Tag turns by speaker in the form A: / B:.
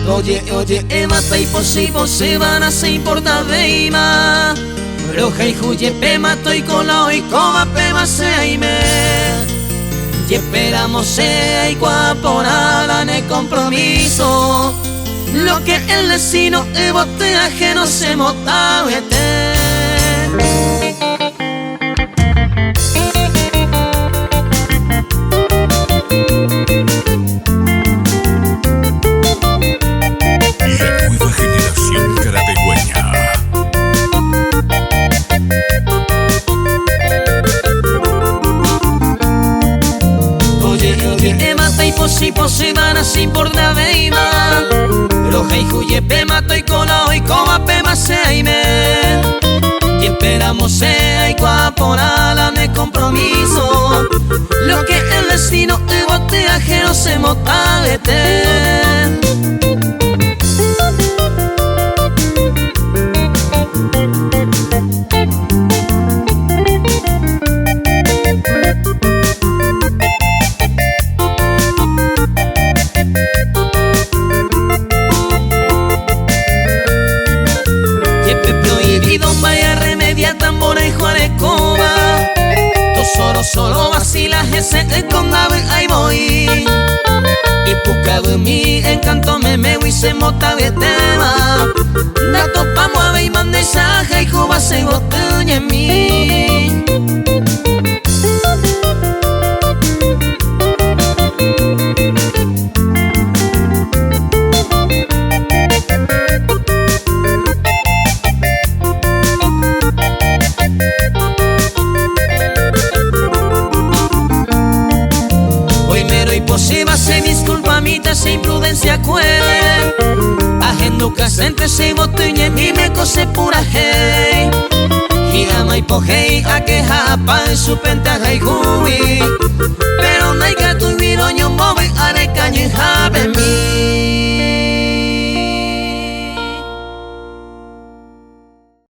A: Oye, Eva, tai posible se van a se importa veima. Roja y huye pema, estoy con la hoy coma pema se me. Y esperamos se y guaporada en el compromiso. Lo que el vecino y bote ajeno se mota
B: La nueva generación carapecueña.
A: Oye, mata y posi van a sin por la veima. Roja y huye pema, estoy con la hoy coma pema se me. Y esperamos sea y guaporala en el compromiso. Lo que el destino y bote ajeno se motavete. Vaya remedia tambora y juarecoba. Tú solo vacilas ese con ave ahí voy. Y buscado en mi encanto me y se mota de tema. Datos vamos a ver y mande saja y juba se botella en mí. Posible se disculpa mitad se imprudencia cuele. Agendo casente se botuñe y me cose pura hey. Y ama y pojei a que japa en su pentaja y jubi. Pero no hay que tu viro yo move areca